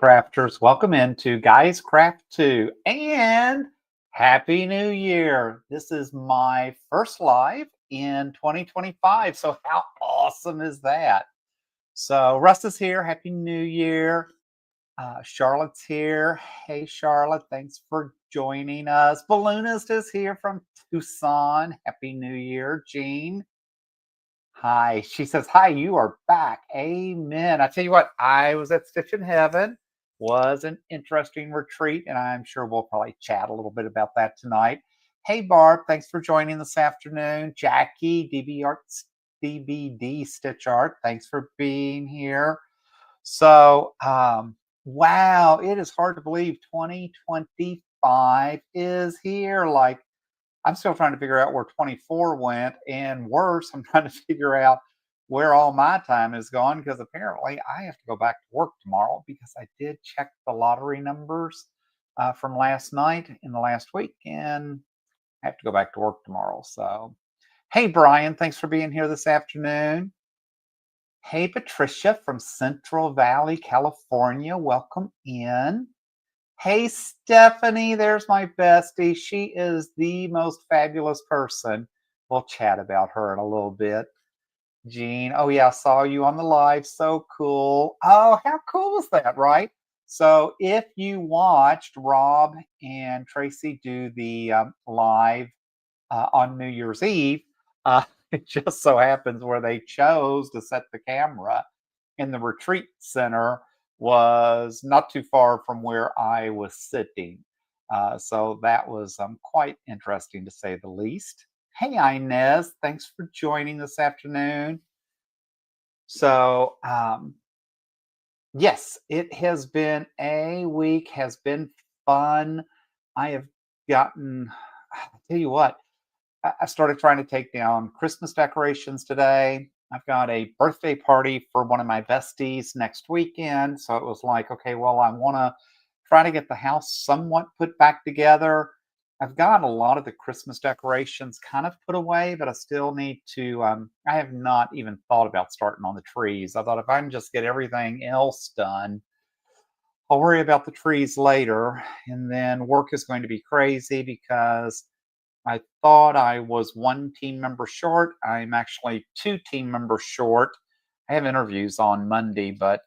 crafters, welcome into guyscrafttoo and Happy New Year. This is my first live in 2025, so how awesome is that? So Russ is here, Happy New Year. Charlotte's here. Hey Charlotte, thanks for joining us. Balloonist is here from Tucson. Happy New Year. Jean, hi. She says, hi, you are back. Amen. I tell you what, I was at Stitch in Heaven. Was an interesting retreat, and I'm sure we'll probably chat a little bit about that tonight. Hey, Barb, thanks for joining this afternoon. Jackie, DBD Stitch Art, thanks for being here. So, wow, it is hard to believe 2025 is here. Like, I'm still trying to figure out where 24 went, and worse, I'm trying to figure out where all my time is gone because apparently I have to go back to work tomorrow because I did check the lottery numbers from last night in the last week, and I have to go back to work tomorrow. So, hey, Brian, thanks for being here this afternoon. Hey, Patricia from Central Valley, California, welcome in. Hey, Stephanie, there's my bestie. She is the most fabulous person. We'll chat about her in a little bit. Jean, oh yeah, I saw you on the live. So cool. Oh, how cool was that, right? So if you watched Rob and Tracy do the live on New Year's Eve, it just so happens where they chose to set the camera in the retreat center was not too far from where I was sitting. So that was quite interesting to say the least. Hey, Inez, thanks for joining this afternoon. So, yes, it has been a week, has been fun. I have gotten, I'll tell you what, I started trying to take down Christmas decorations today. I've got a birthday party for one of my besties next weekend. So it was like, okay, well, I want to try to get the house somewhat put back together. I've got a lot of the Christmas decorations kind of put away, but I still need to, I have not even thought about starting on the trees. I thought if I can just get everything else done, I'll worry about the trees later. And then work is going to be crazy because I thought I was one team member short. I'm actually two team members short. I have interviews on Monday, but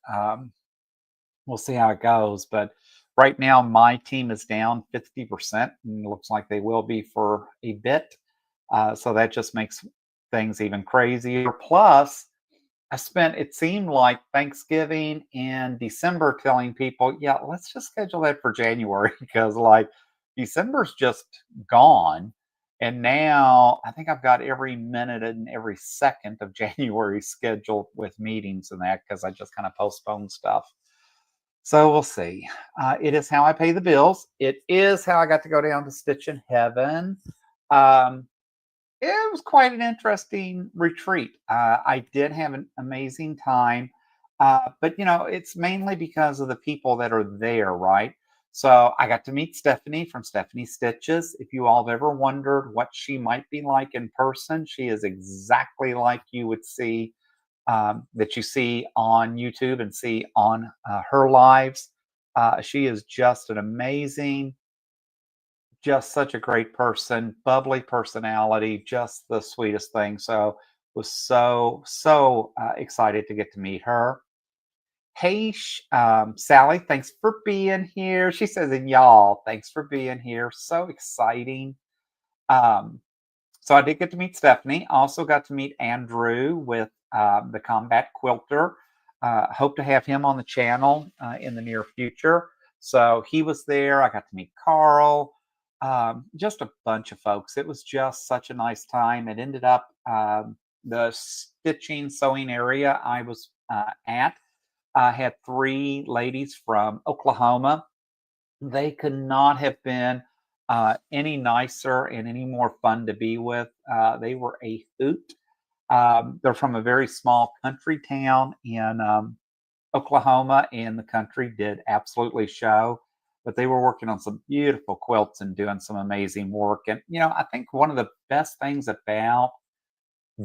we'll see how it goes. But right now, my team is down 50%, and it looks like they will be for a bit. So that just makes things even crazier. Plus, I spent, it seemed like Thanksgiving and December telling people, yeah, let's just schedule that for January because like December's just gone. And now I think I've got every minute and every second of January scheduled with meetings and that because I just kind of postpone stuff. So we'll see. It is how I pay the bills. It is how I got to go down to Stitch in Heaven. It was quite an interesting retreat. I did have an amazing time, but you know, it's mainly because of the people that are there, right? So I got to meet Stephanie from Stephanie Stitches. If you all have ever wondered what she might be like in person, she is exactly like you would see that you see on YouTube and see on her lives. She is just an amazing, just such a great person, bubbly personality, just the sweetest thing. So was so excited to get to meet her. Hey, Sally, thanks for being here. She says, and y'all, thanks for being here. So exciting. So I did get to meet Stephanie. Also got to meet Andrew with the Combat Quilter. Hope to have him on the channel in the near future. So he was there. I got to meet Carl. Just a bunch of folks. It was just such a nice time. It ended up the stitching sewing area I was at. I had three ladies from Oklahoma. They could not have been any nicer and any more fun to be with. They were a hoot. They're from a very small country town in Oklahoma, and the country did absolutely show. But they were working on some beautiful quilts and doing some amazing work. And, you know, I think one of the best things about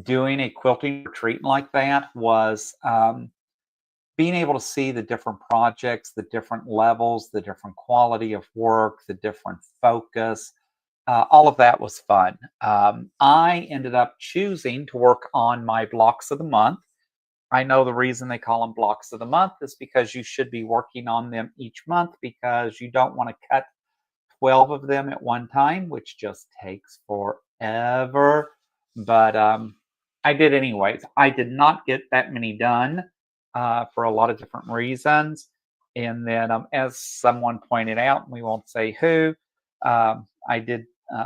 doing a quilting retreat like that was being able to see the different projects, the different levels, the different quality of work, the different focus, all of that was fun. I ended up choosing to work on my blocks of the month. I know the reason they call them blocks of the month is because you should be working on them each month because you don't want to cut 12 of them at one time, which just takes forever. But I did anyways. I did not get that many done for a lot of different reasons. And then, as someone pointed out, we won't say who, I did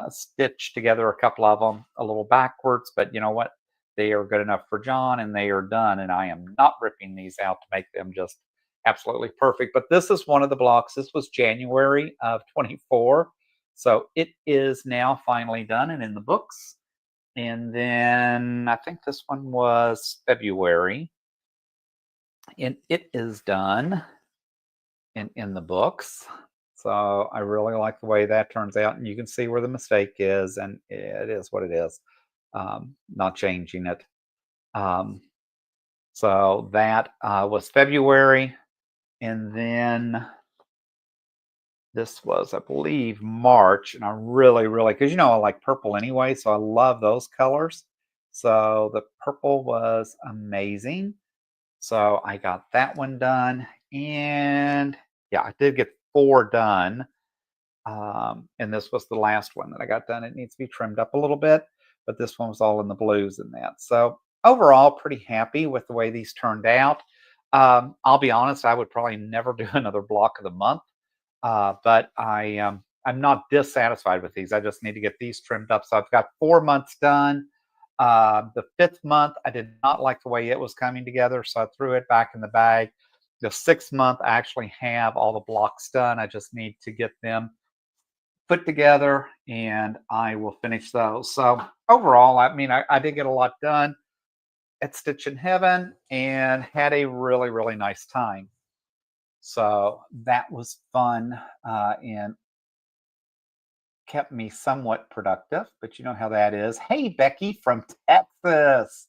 stitch together a couple of them a little backwards, but you know what? They are good enough for John and they are done. And I am not ripping these out to make them just absolutely perfect. But this is one of the blocks. This was January of 24. So it is now finally done and in the books. And then I think this one was February. And it is done and in the books. So I really like the way that turns out. And you can see where the mistake is. And it is what it is. Not changing it. So that was February. And then this was, I believe, March. And I really, because I like purple anyway. So I love those colors. So the purple was amazing. So I got that one done. And yeah, I did get 4 done. And this was the last one that I got done. It needs to be trimmed up a little bit, but this one was all in the blues and that. So overall, pretty happy with the way these turned out. I'll be honest, I would probably never do another block of the month, but I'm not dissatisfied with these. I just need to get these trimmed up. So I've got 4 months done. The 5th month, I did not like the way it was coming together, so I threw it back in the bag. The 6th month, I actually have all the blocks done. I just need to get them put together and I will finish those. So overall, I mean, I did get a lot done at Stitch in Heaven and had a really nice time. So that was fun and kept me somewhat productive, but you know how that is. Hey, Becky from Texas.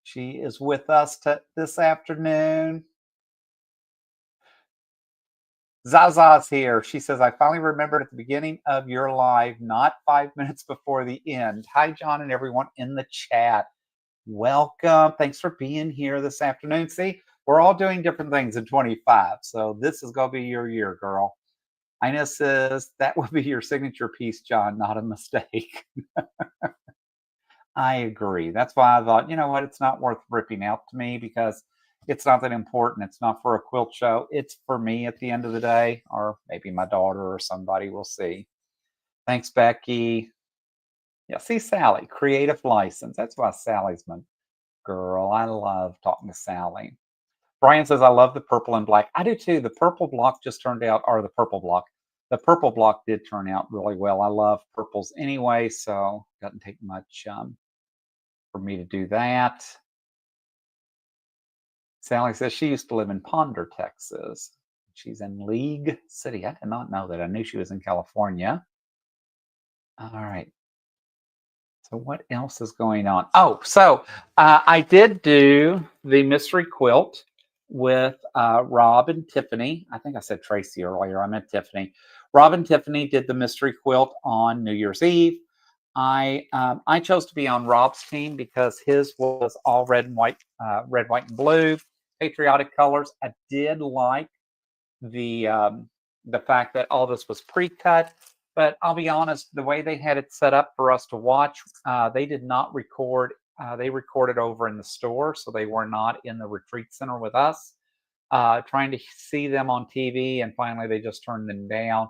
She is with us this afternoon. Zaza's here. She says, I finally remembered at the beginning of your live, not 5 minutes before the end. Hi, John and everyone in the chat. Welcome. Thanks for being here this afternoon. See, we're all doing different things in 25. So this is going to be your year, girl. Ina says, that would be your signature piece, John, not a mistake. I agree. That's why I thought, you know what, it's not worth ripping out to me because it's not that important. It's not for a quilt show. It's for me at the end of the day, or maybe my daughter or somebody. We'll see. Thanks, Becky. Yeah, see, Sally, creative license. That's why Sally's my girl. I love talking to Sally. Brian says, I love the purple and black. I do too. The purple block just turned out, or the purple block. The purple block did turn out really well. I love purples anyway, so it doesn't take much for me to do that. Sally says she used to live in Ponder, Texas. She's in League City. I did not know that. I knew she was in California. All right. So what else is going on? Oh, so I did do the mystery quilt with Rob and Tiffany. I think I said Tracy earlier. I meant Tiffany. Rob and Tiffany did the mystery quilt on New Year's Eve. I chose to be on Rob's team because his was all red, white, and blue, patriotic colors. I did like the fact that all this was pre-cut, but I'll be honest, the way they had it set up for us to watch, they did not record. They recorded over in the store, so they were not in the retreat center with us. Trying to see them on TV, and finally they just turned them down.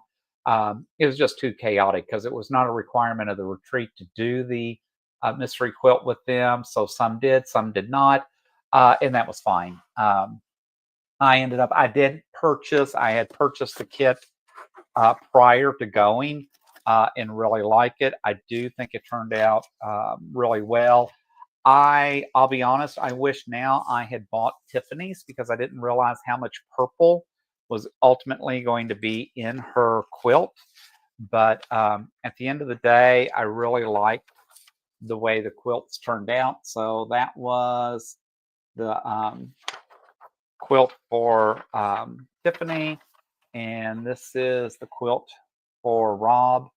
It was just too chaotic because it was not a requirement of the retreat to do the mystery quilt with them. So some did, some did not, and that was fine. I had purchased the kit prior to going and really like it. I do think it turned out really well. I'll be honest, I wish now I had bought Tiffany's because I didn't realize how much purple was ultimately going to be in her quilt. But at the end of the day, I really liked the way the quilts turned out. So that was the quilt for Tiffany, and this is the quilt for Rob.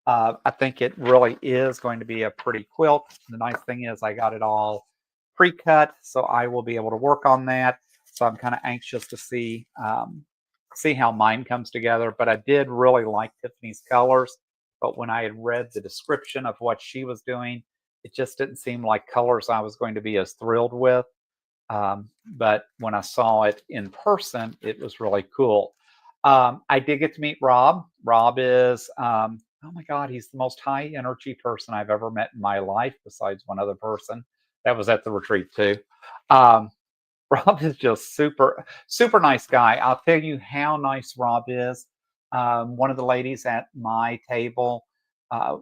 I think it really is going to be a pretty quilt. The nice thing is I got it all pre-cut, so I will be able to work on that. So I'm kind of anxious to see how mine comes together. But I did really like Tiffany's colors. But when I had read the description of what she was doing, it just didn't seem like colors I was going to be as thrilled with. But when I saw it in person, it was really cool. I did get to meet Rob. Rob is, oh my God, he's the most high energy person I've ever met in my life, besides one other person that was at the retreat too. Um, Rob is just super, super nice guy. I'll tell you how nice Rob is. One of the ladies at my table, uh,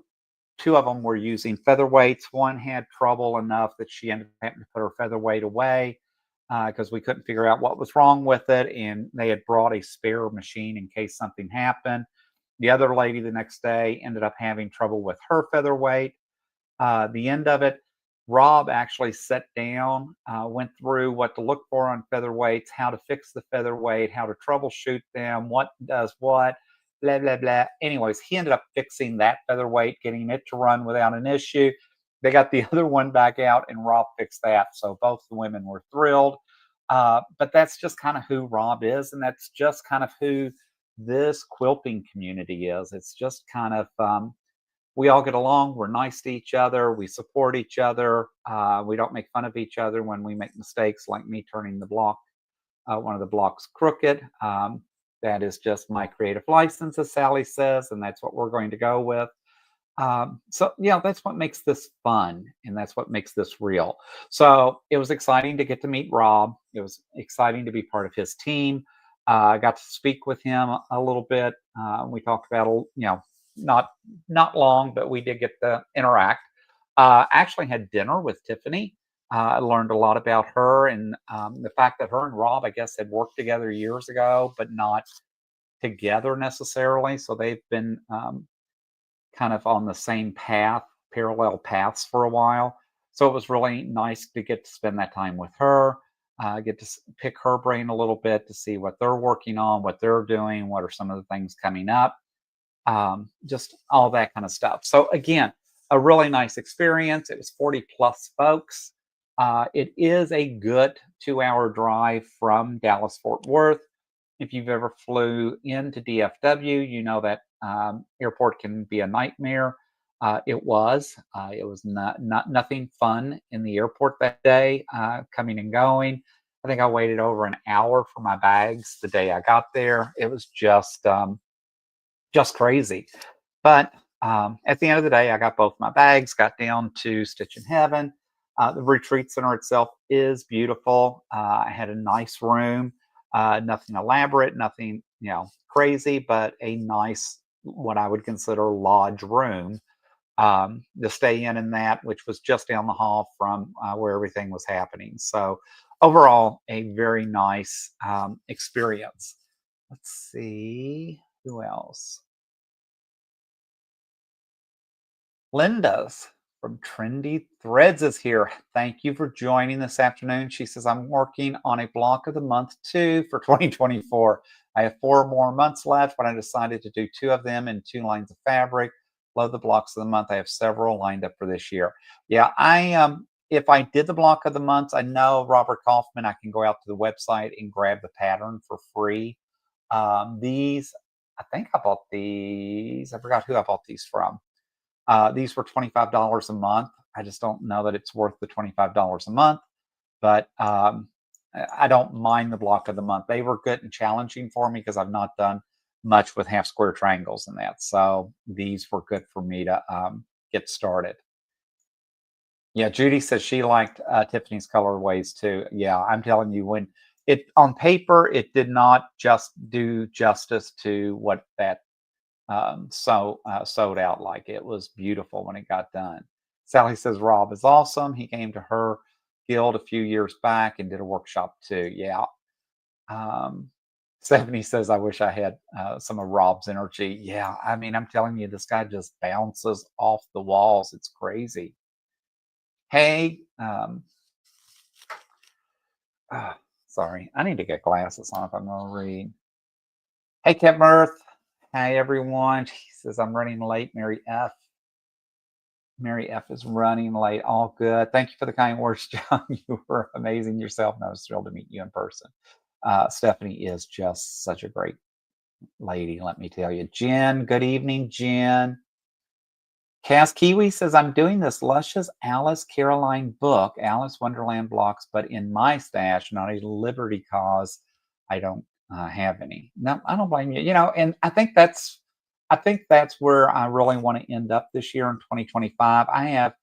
two of them were using featherweights. One had trouble enough that she ended up having to put her featherweight away because we couldn't figure out what was wrong with it. And they had brought a spare machine in case something happened. The other lady the next day ended up having trouble with her featherweight. The end of it, Rob actually sat down, went through what to look for on featherweights, how to fix the featherweight, how to troubleshoot them, what does what, blah, blah, blah. Anyways, he ended up fixing that featherweight, getting it to run without an issue. They got the other one back out, and Rob fixed that. So both the women were thrilled. But that's just kind of who Rob is, and that's just kind of who this quilting community is. It's just kind of we all get along. We're nice to each other. We support each other. We don't make fun of each other when we make mistakes, like me turning the block, one of the blocks crooked. That is just my creative license, as Sally says, and that's what we're going to go with. So, yeah, that's what makes this fun, and that's what makes this real. So it was exciting to get to meet Rob. It was exciting to be part of his team. I got to speak with him a little bit. We talked about, not long, but we did get to interact. Actually had dinner with Tiffany. I learned a lot about her and the fact that her and Rob, I guess, had worked together years ago, but not together necessarily. So they've been kind of on the same path, parallel paths for a while. So it was really nice to get to spend that time with her, get to pick her brain a little bit to see what they're working on, what they're doing, what are some of the things coming up, just all that kind of stuff. So again, a really nice experience. It was 40 plus folks. It is a good 2-hour drive from Dallas Fort Worth. If you've ever flew into DFW, you know that airport can be a nightmare. It was. It was nothing fun in the airport that day, coming and going. I think I waited over an hour for my bags the day I got there. It was just crazy. But at the end of the day, I got both my bags, got down to Stitch in Heaven. The retreat center itself is beautiful. I had a nice room, nothing elaborate, nothing crazy, but a nice, what I would consider lodge room to stay in that, which was just down the hall from where everything was happening. So overall, a very nice experience. Let's see who else. Linda's from Trendy Threads is here. Thank you for joining this afternoon. She says, I'm working on a block of the month too for 2024. I have 4 more months left, but I decided to do 2 of them in 2 lines of fabric. Love the blocks of the month. I have several lined up for this year. Yeah, if I did the block of the months, I know Robert Kaufman, I can go out to the website and grab the pattern for free. These, I think I bought these. I forgot who I bought these from. These were $25 a month. I just don't know that it's worth the $25 a month, but I don't mind the block of the month. They were good and challenging for me because I've not done much with half square triangles and that. So these were good for me to get started. Yeah, Judy says she liked Tiffany's colorways too. Yeah, I'm telling you, when it on paper, it did not just do justice to what that sewed out like. It was beautiful when it got done. Sally says Rob is awesome. He came to her guild a few years back and did a workshop too. Yeah. Stephanie says, I wish I had some of Rob's energy. Yeah, I mean, I'm telling you, this guy just bounces off the walls. It's crazy. Hey, Sorry, I need to get glasses on if I'm going to read. Hey, Kev Mirth. Hi, everyone. She says, I'm running late. Mary F. Mary F is running late. All good. Thank you for the kind words, John. You were amazing yourself, and I was thrilled to meet you in person. Stephanie is just such a great lady, let me tell you. Jen, good evening, Jen. Cass Kiwi says, I'm doing this luscious Alice Caroline book, Alice Wonderland blocks, but in my stash, not a Liberty cause. I don't have any. No, I don't blame you. You know, and I think that's where I really want to end up this year in 2025. I have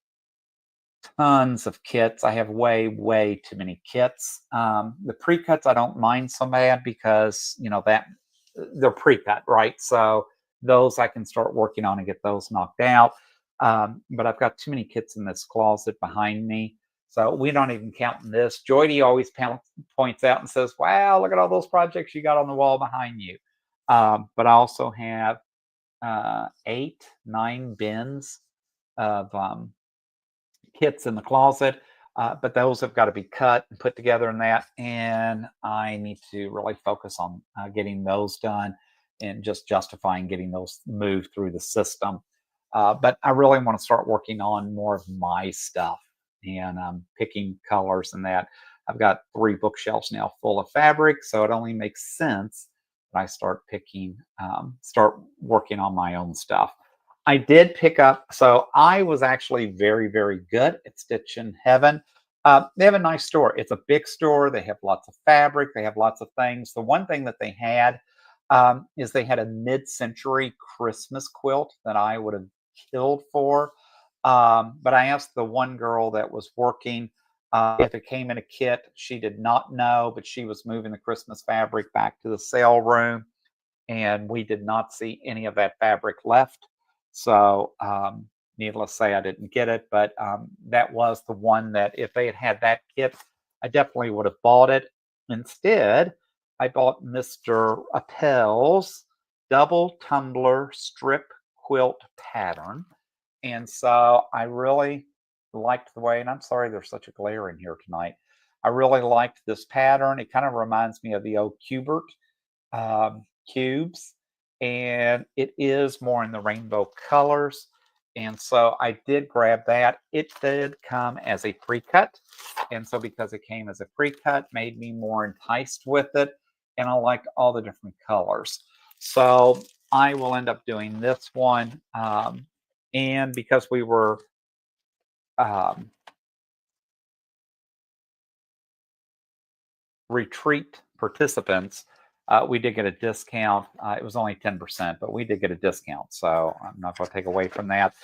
tons of kits. I have way too many kits. The pre-cuts I don't mind so bad because, you know, that they're pre-cut, right? So those I can start working on and get those knocked out. But I've got too many kits in this closet behind me. So we don't even count this. Joydy always points out and says, wow, look at all those projects you got on the wall behind you. But I also have 8, 9 bins of kits in the closet, but those have got to be cut and put together in that. And I need to really focus on getting those done and just justifying getting those moved through the system. But I really want to start working on more of my stuff and picking colors and that. I've got 3 bookshelves now full of fabric, so it only makes sense that I start start working on my own stuff. I did pick up, so I was actually very good at Stitch in Heaven. They have a nice store. It's a big store. They have lots of fabric. They have lots of things. The one thing that they had is they had a mid-century Christmas quilt that I would have killed for. But I asked the one girl that was working if it came in a kit. She did not know, but she was moving the Christmas fabric back to the sale room, and we did not see any of that fabric left. So needless to say, I didn't get it, but that was the one that if they had had that kit, I definitely would have bought it. Instead, I bought Mr. Appel's double tumbler strip quilt pattern. And so I really liked the way, and I'm sorry there's such a glare in here tonight. I really liked this pattern. It kind of reminds me of the old Cubert cubes, and it is more in the rainbow colors. And so I did grab that. It did come as a pre-cut, and so because it came as a pre-cut, made me more enticed with it, and I liked all the different colors. So I will end up doing this one, and because we were retreat participants, we did get a discount. It was only 10%, but we did get a discount. So I'm not going to take away from that.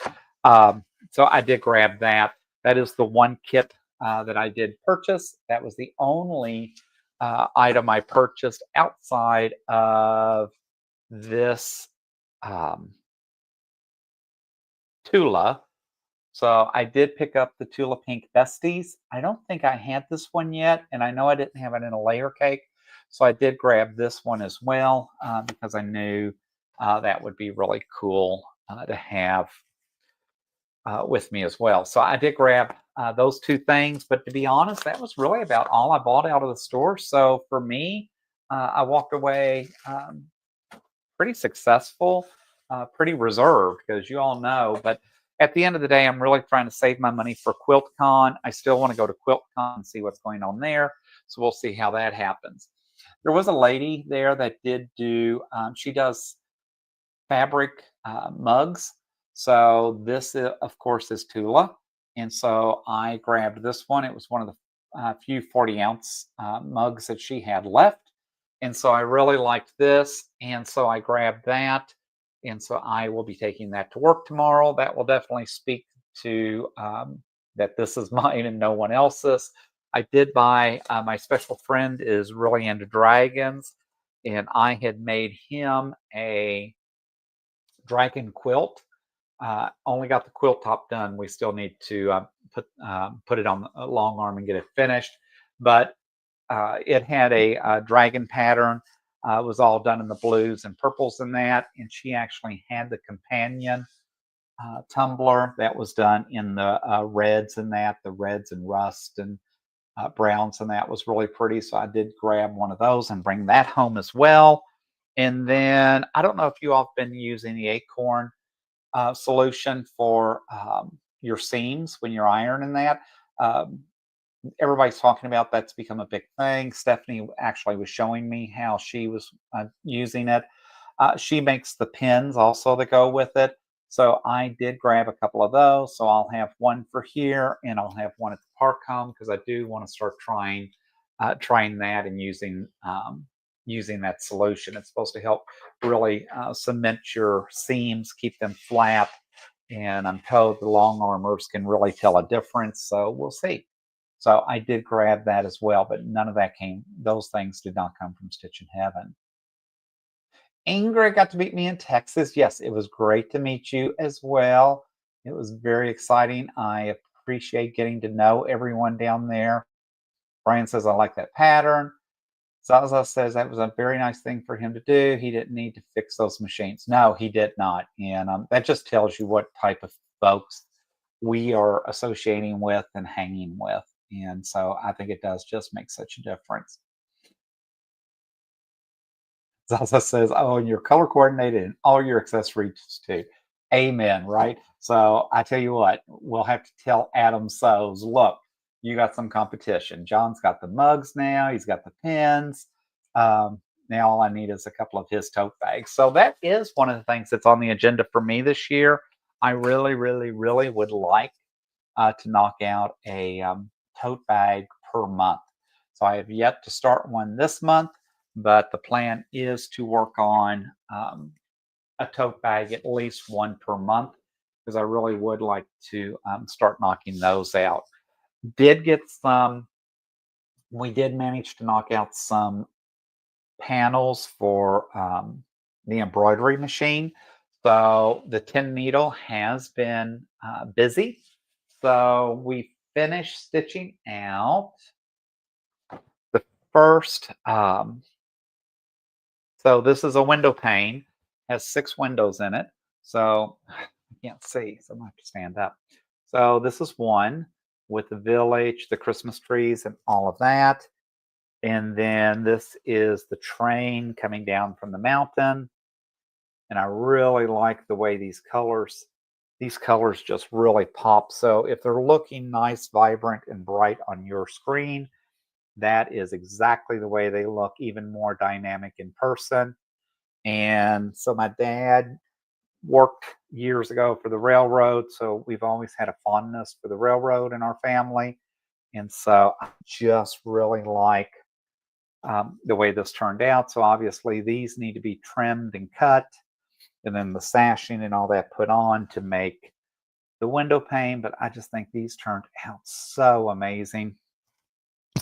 So I did grab that. That is the one kit that I did purchase. That was the only item I purchased outside of this Tula. So I did pick up the Tula Pink Besties. I don't think I had this one yet, and I know I didn't have it in a layer cake. So I did grab this one as well because I knew that would be really cool to have with me as well. So I did grab those 2 things, but to be honest, that was really about all I bought out of the store. So for me, I walked away pretty successful, pretty reserved, because you all know, but at the end of the day, I'm really trying to save my money for QuiltCon. I still want to go to QuiltCon and see what's going on there. So we'll see how that happens. There was a lady there that did do, she does fabric mugs. So this, of course, is Tula. And so I grabbed this one. It was one of the few 40-ounce mugs that she had left. And so I really liked this. And so I grabbed that. And so I will be taking that to work tomorrow. That will definitely speak to that this is mine and no one else's. I did buy, my special friend is really into dragons, and I had made him a dragon quilt. Only got the quilt top done. We still need to put it on the long arm and get it finished. But it had a dragon pattern. It was all done in the blues and purples in that. And she actually had the companion tumbler that was done in the reds and that, the reds and rust and browns, and that was really pretty. So I did grab one of those and bring that home as well. And then I don't know if you all have been using the acorn solution for your seams when you're ironing that. Um, Everybody's talking about that's become a big thing. Stephanie actually was showing me how she was using it. She makes the pins also that go with it. So I did grab a couple of those. So I'll have one for here, and I'll have one at the park home because I do want to start trying that and using that solution. It's supposed to help really cement your seams, keep them flat. And I'm told the long armors can really tell a difference. So we'll see. So I did grab that as well, but none of that those things did not come from Stitch in Heaven. Ingrid got to meet me in Texas. Yes, it was great to meet you as well. It was very exciting. I appreciate getting to know everyone down there. Brian says, I like that pattern. Zaza says that was a very nice thing for him to do. He didn't need to fix those machines. No, he did not. And that just tells you what type of folks we are associating with and hanging with. And so I think it does just make such a difference. Zaza says, oh, and you're color coordinated in all your accessories too. Amen, right? So I tell you what, we'll have to tell Adam Sows, look, you got some competition. John's got the mugs now. He's got the pins. Now all I need is a couple of his tote bags. So that is one of the things that's on the agenda for me this year. I really, really, really would like to knock out a tote bag per month. So I have yet to start one this month, but the plan is to work on a tote bag at least one per month because I really would like to start knocking those out. Did get some, we did manage to knock out some panels for the embroidery machine. So the 10 needle has been busy. So we finished stitching out the first, so this is a window pane, has 6 windows in it. So I can't see, so I'm gonna have to stand up. So this is one with the village, the Christmas trees and all of that. And then this is the train coming down from the mountain. And I really like the way these colors just really pop. So if they're looking nice, vibrant, and bright on your screen, that is exactly the way they look, even more dynamic in person. And so my dad worked years ago for the railroad, so we've always had a fondness for the railroad in our family. And so I just really like the way this turned out. So obviously these need to be trimmed and cut, and then the sashing and all that put on to make the window pane. But I just think these turned out so amazing.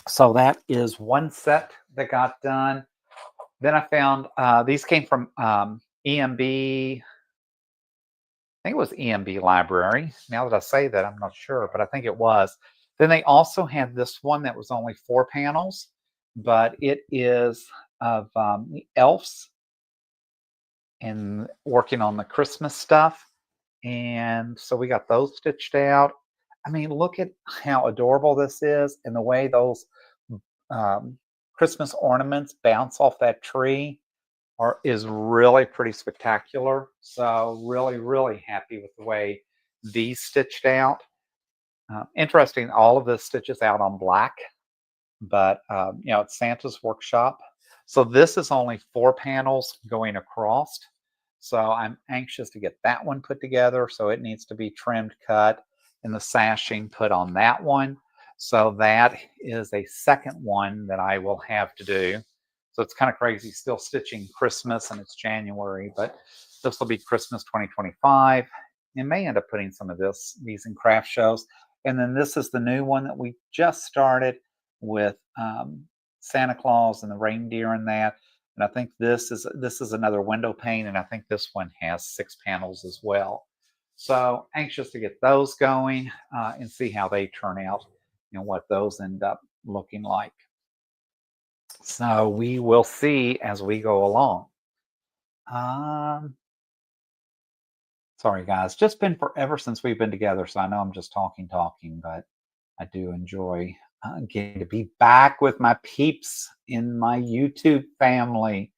So that is one set that got done. Then I found these came from EMB. I think it was EMB Library. Now that I say that, I'm not sure, but I think it was. Then they also had this one that was only 4 panels, but it is of the elves and working on the Christmas stuff. And so we got those stitched out. I mean, look at how adorable this is and the way those Christmas ornaments bounce off that tree is really pretty spectacular. So really, really happy with the way these stitched out. Interesting, all of this stitches out on black, but you know, it's Santa's workshop. So this is only 4 panels going across. So I'm anxious to get that one put together. So it needs to be trimmed, cut, and the sashing put on that one. So that is a second one that I will have to do. So it's kind of crazy still stitching Christmas and it's January, but this will be Christmas 2025. And may end up putting some of these in craft shows. And then this is the new one that we just started with Santa Claus and the reindeer and that. And I think this is another window pane, and I think this one has 6 panels as well. So anxious to get those going and see how they turn out and what those end up looking like. So we will see as we go along. Sorry guys, just been forever since we've been together, so I know I'm just talking, but I do enjoy Getting to be back with my peeps in my YouTube family.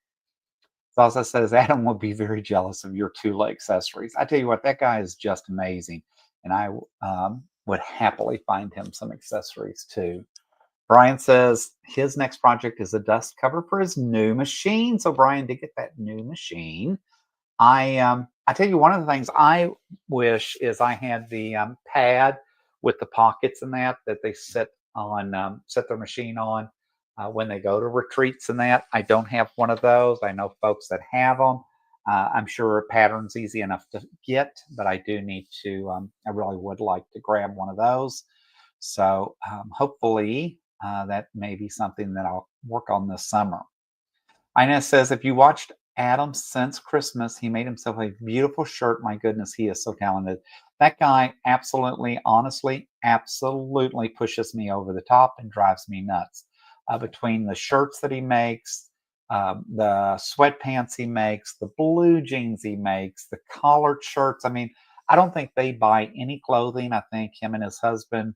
Also says Adam will be very jealous of your Tula accessories. I tell you what, that guy is just amazing, and I would happily find him some accessories too. Brian says his next project is a dust cover for his new machine. So Brian did get that new machine. I tell you, one of the things I wish is I had the pad with the pockets and that they set on set their machine on when they go to retreats and that. I don't have one of those. I know folks that have them. I'm sure a pattern's easy enough to get, but I do need to. I really would like to grab one of those. So hopefully that may be something that I'll work on this summer. Inez says, if you watched Adam since Christmas, he made himself a beautiful shirt. My goodness, he is so talented. That guy absolutely, honestly, absolutely pushes me over the top and drives me nuts. Between the shirts that he makes, the sweatpants he makes, the blue jeans he makes, the collared shirts. I mean, I don't think they buy any clothing. I think him and his husband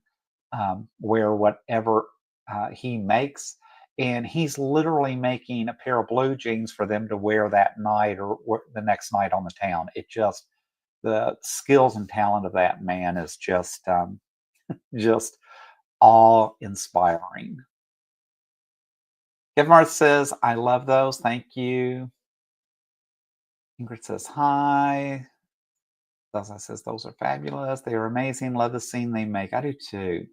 wear whatever he makes. And he's literally making a pair of blue jeans for them to wear that night or the next night on the town. It just, the skills and talent of that man is just awe-inspiring. Kevin Marth says, I love those. Thank you. Ingrid says, hi. Elsa says, those are fabulous. They are amazing. Love the scene they make. I do too.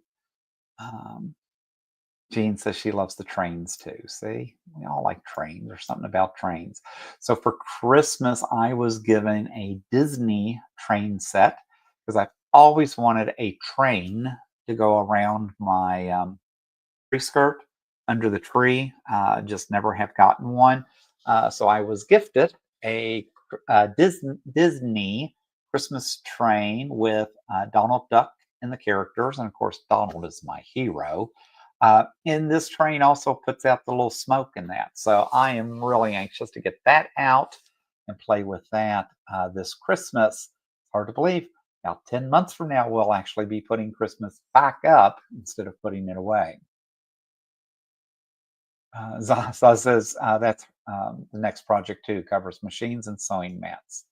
Jean says she loves the trains too. See, we all like trains. There's something about trains. So for Christmas, I was given a Disney train set because I've always wanted a train to go around my tree skirt under the tree. Just never have gotten one. So I was gifted a Disney Christmas train with Donald Duck and the characters. And of course, Donald is my hero. And this train also puts out the little smoke in that. So I am really anxious to get that out and play with that this Christmas. It's hard to believe. About 10 months from now, we'll actually be putting Christmas back up instead of putting it away. Zaza says that's the next project too, covers machines and sewing mats.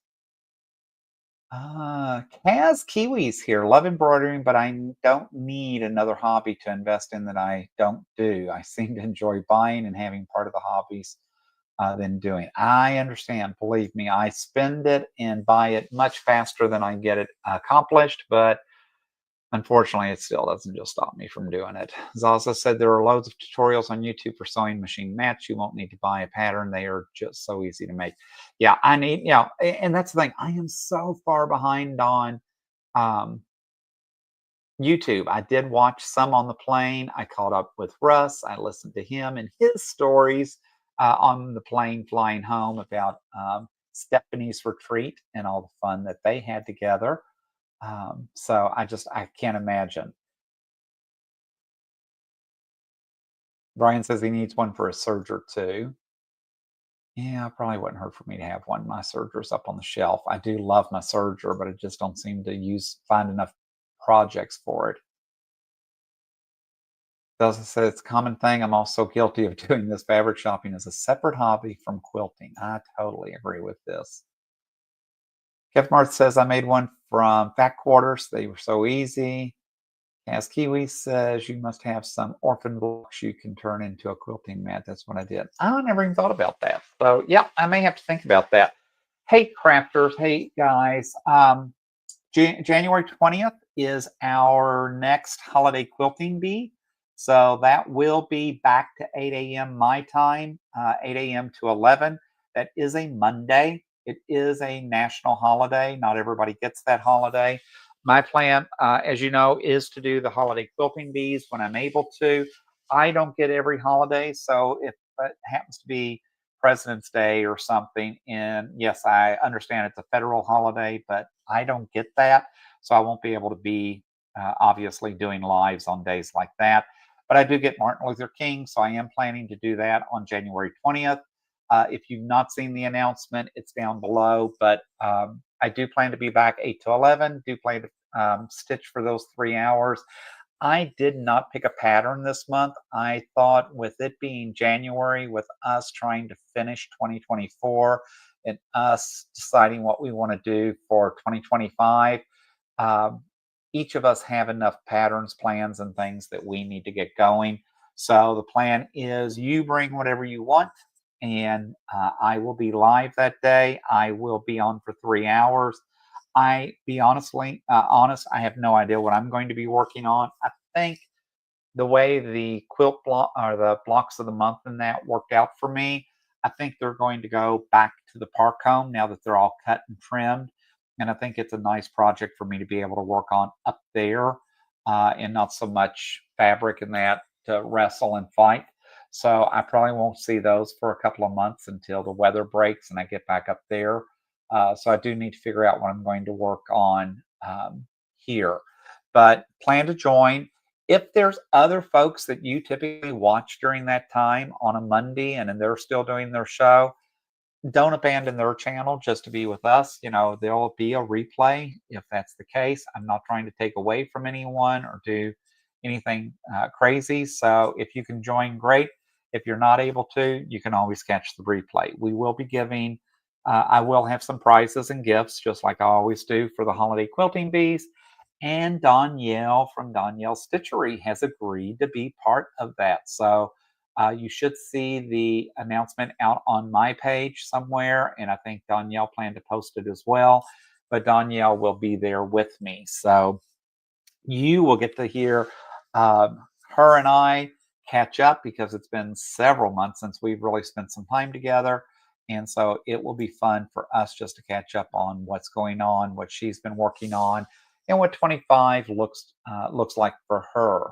Kaz Kiwi's here. Love embroidering, but I don't need another hobby to invest in that I don't do. I seem to enjoy buying and having part of the hobbies than doing it. I understand. Believe me, I spend it and buy it much faster than I get it accomplished, but unfortunately, it still doesn't just stop me from doing it. Zaza said there are loads of tutorials on YouTube for sewing machine mats. You won't need to buy a pattern. They are just so easy to make. Yeah, I need, and that's the thing. I am so far behind on YouTube. I did watch some on the plane. I caught up with Russ. I listened to him and his stories on the plane flying home about Stephanie's retreat and all the fun that they had together. So I can't imagine. Brian says he needs one for his serger too. Yeah, it probably wouldn't hurt for me to have one. My serger's up on the shelf. I do love my serger, but I just don't seem to find enough projects for it. Doesn't say it's a common thing. I'm also guilty of doing this fabric shopping as a separate hobby from quilting. I totally agree with this. Kev Marth says I made one from fat quarters. They were so easy. As Kiwi says, you must have some orphan blocks you can turn into a quilting mat. That's what I did. I never even thought about that. So yeah, I may have to think about that. Hey crafters, hey guys. January 20th is our next holiday quilting bee. So that will be back to 8 a.m. my time, 8 a.m. to 11. That is a Monday. It is a national holiday. Not everybody gets that holiday. My plan, as you know, is to do the holiday quilting bees when I'm able to. I don't get every holiday, so if it happens to be President's Day or something, and yes, I understand it's a federal holiday, but I don't get that, so I won't be able to be obviously doing lives on days like that. But I do get Martin Luther King, so I am planning to do that on January 20th. If you've not seen the announcement, it's down below, but I do plan to be back 8 to 11, do plan to stitch for those 3 hours. I did not pick a pattern this month. I thought with it being January, with us trying to finish 2024 and us deciding what we want to do for 2025, um, each of us have enough patterns, plans, and things that we need to get going. So the plan is you bring whatever you want, and I will be live that day. I will be on for 3 hours. I be honest, I have no idea what I'm going to be working on. I think the way the quilt block or the blocks of the month and that worked out for me, I think they're going to go back to the park home now that they're all cut and trimmed. And I think it's a nice project for me to be able to work on up there and not so much fabric and that to wrestle and fight. So I probably won't see those for a couple of months until the weather breaks and I get back up there. So I do need to figure out what I'm going to work on here. But plan to join. If there's other folks that you typically watch during that time on a Monday and then they're still doing their show, don't abandon their channel just to be with us. You know, there'll be a replay if that's the case. I'm not trying to take away from anyone or do anything crazy. So if you can join, great. If you're not able to, you can always catch the replay. We will be giving, I will have some prizes and gifts, just like I always do for the holiday quilting bees. And Danielle from Danielle Stitchery has agreed to be part of that. So you should see the announcement out on my page somewhere, and I think Danielle planned to post it as well. But Danielle will be there with me, so you will get to hear her and I catch up because it's been several months since we've really spent some time together. And so it will be fun for us just to catch up on what's going on, what she's been working on, and what 25 looks like for her.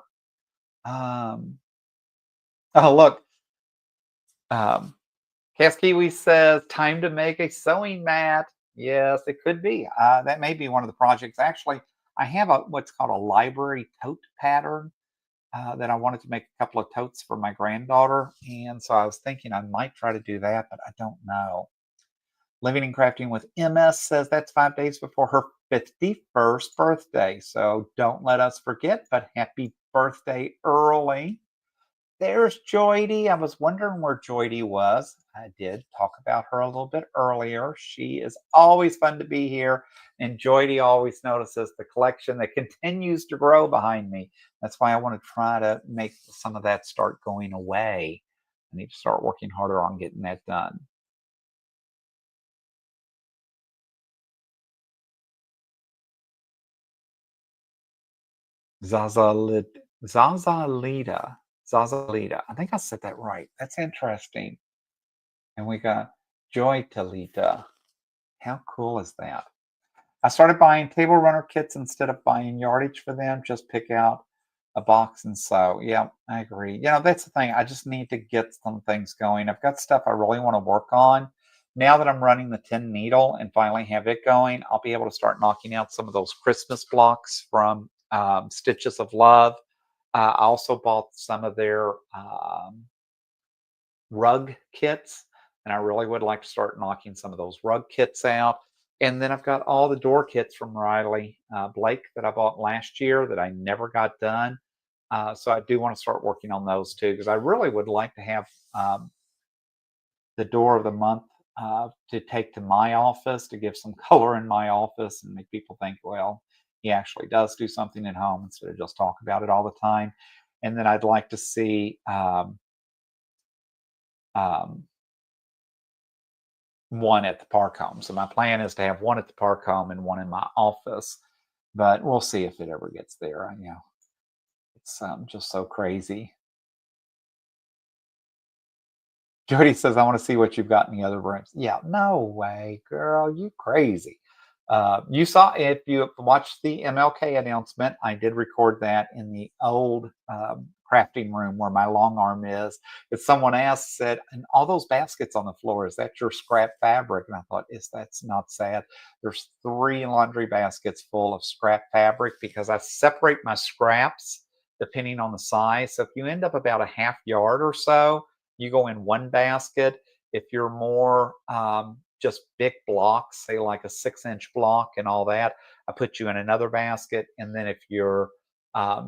Um, oh, look, um, Cass Kiwi says, time to make a sewing mat. Yes, it could be. That may be one of the projects. Actually, I have what's called a library tote pattern that I wanted to make a couple of totes for my granddaughter. And so I was thinking I might try to do that, but I don't know. Living and Crafting with MS says that's 5 days before her 51st birthday. So don't let us forget, but happy birthday early. There's Joydy. I was wondering where Joydy was. I did talk about her a little bit earlier. She is always fun to be here. And Joydy always notices the collection that continues to grow behind me. That's why I want to try to make some of that start going away. I need to start working harder on getting that done. Zazalita. Zazalita. Zazalita. I think I said that right. That's interesting. And we got Joy Talita. How cool is that? I started buying table runner kits instead of buying yardage for them. Just pick out a box and sew. Yeah, I agree. You know, that's the thing. I just need to get some things going. I've got stuff I really want to work on. Now that I'm running the 10 needle and finally have it going, I'll be able to start knocking out some of those Christmas blocks from Stitches of Love. I also bought some of their rug kits, and I really would like to start knocking some of those rug kits out. And then I've got all the door kits from Riley Blake that I bought last year that I never got done. So I do want to start working on those too, because I really would like to have the door of the month to take to my office to give some color in my office and make people think, well, he actually does do something at home instead of just talk about it all the time. And then I'd like to see um, one at the park home. So my plan is to have one at the park home and one in my office, but we'll see if it ever gets there. You know, it's just so crazy. Jody says, I want to see what you've got in the other rooms. Yeah, no way, girl. You crazy. You saw, if you watched the MLK announcement, I did record that in the old crafting room where my long arm is. If someone asked, said, and all those baskets on the floor, is that your scrap fabric? And I thought, that's not sad. There's 3 laundry baskets full of scrap fabric because I separate my scraps depending on the size. So if you end up about a half yard or so, you go in one basket. If you're more just big blocks, say like a 6-inch block and all that, I put you in another basket. And then if you're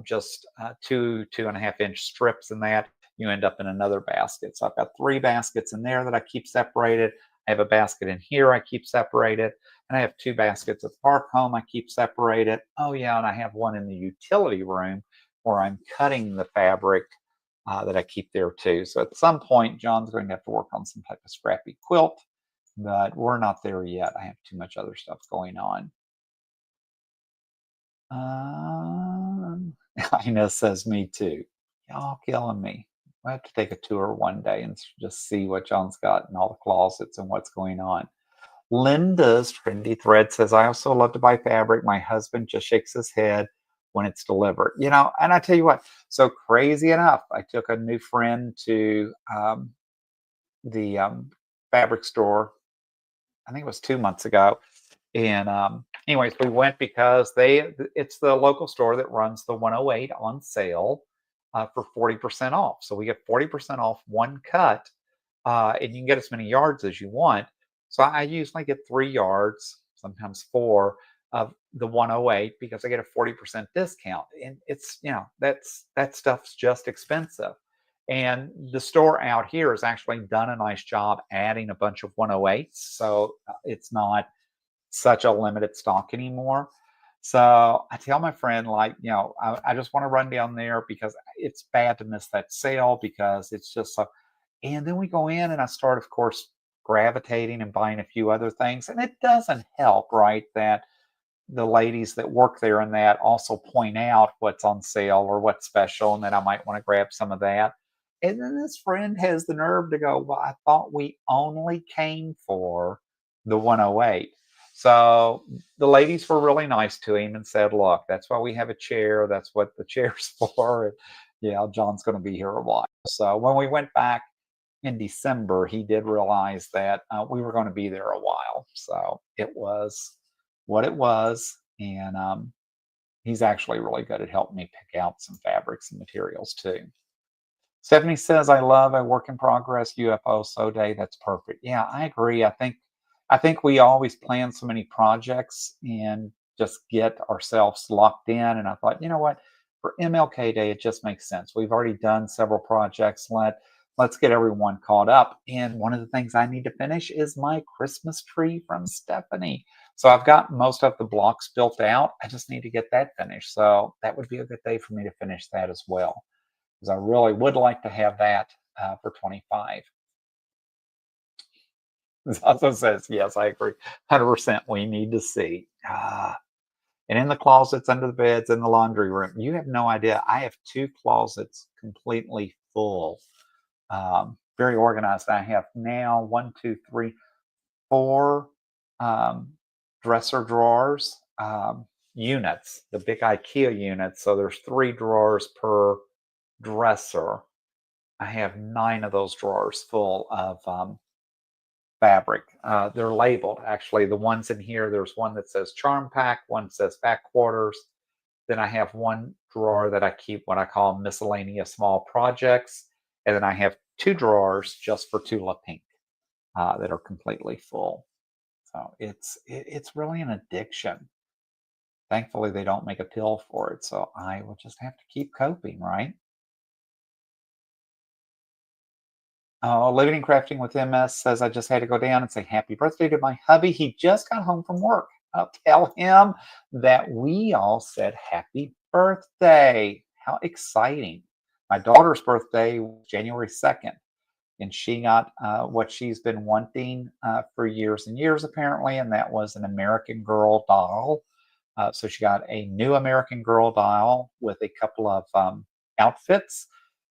just 2.5 inch strips in that. You end up in another basket. So I've got 3 baskets in there that I keep separated. I have a basket in here I keep separated. And I have 2 baskets at the park home I keep separated. Oh yeah, and I have one in the utility room where I'm cutting the fabric that I keep there too. So at some point, John's going to have to work on some type of scrappy quilt, but we're not there yet. I have too much other stuff going on. Ina says, me too. Y'all killing me. I have to take a tour one day and just see what John's got in all the closets and what's going on. Linda's Trendy Thread says, I also love to buy fabric. My husband just shakes his head when it's delivered. You know, and I tell you what, so crazy enough, I took a new friend to the fabric store, I think it was 2 months ago. And anyways, we went because it's the local store that runs the 108 on sale for 40% off. So we get 40% off one cut, and you can get as many yards as you want. So I usually get 3 yards, sometimes 4 of the 108 because I get a 40% discount. And it's, you know, that stuff's just expensive. And the store out here has actually done a nice job adding a bunch of 108s. So it's not such a limited stock anymore. So I tell my friend, like, you know, I just want to run down there because it's bad to miss that sale because it's just so. And then we go in and I start, of course, gravitating and buying a few other things. And it doesn't help, right, that the ladies that work there and that also point out what's on sale or what's special, and then I might want to grab some of that. And then this friend has the nerve to go, well, I thought we only came for the 108. So the ladies were really nice to him and said, look, that's why we have a chair. That's what the chair's for. And, yeah, John's going to be here a while. So when we went back in December, he did realize that we were going to be there a while. So it was what it was. And he's actually really good at helping me pick out some fabrics and materials too. Stephanie says, I love a work in progress UFO so day. That's perfect. Yeah, I agree. I think we always plan so many projects and just get ourselves locked in. And I thought, you know what, for MLK Day, it just makes sense. We've already done several projects. Let's get everyone caught up. And one of the things I need to finish is my Christmas tree from Stephanie. So I've got most of the blocks built out. I just need to get that finished. So that would be a good day for me to finish that as well, because I really would like to have that for 25. It also says, yes, I agree. 100%. We need to see. And in the closets, under the beds, in the laundry room, you have no idea. I have 2 closets completely full. Very organized. I have now 1, 2, 3, 4 dresser drawers, units, the big IKEA units. So there's 3 drawers per dresser. I have 9 of those drawers full of fabric. They're labeled, actually. The ones in here, there's one that says Charm Pack, one says Back Quarters. Then I have 1 drawer that I keep what I call miscellaneous small projects. And then I have 2 drawers just for Tulip Pink that are completely full. So it's really an addiction. Thankfully, they don't make a pill for it. So I will just have to keep coping, right? Oh, Living and Crafting with MS says, I just had to go down and say happy birthday to my hubby. He just got home from work. I'll tell him that we all said happy birthday. How exciting. My daughter's birthday was January 2nd, and she got what she's been wanting for years and years, apparently, and that was an American Girl doll. So she got a new American Girl doll with a couple of outfits.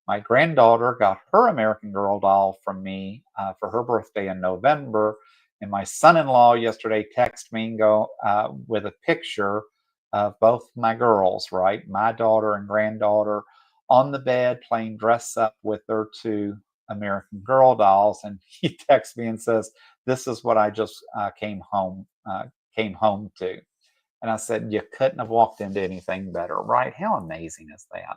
My granddaughter got her American Girl doll from me for her birthday in November. And my son-in-law yesterday texted me and go with a picture of both my girls, right? My daughter and granddaughter on the bed playing dress up with their 2 American Girl dolls. And he texts me and says, this is what I just came home to. And I said, you couldn't have walked into anything better, right? How amazing is that?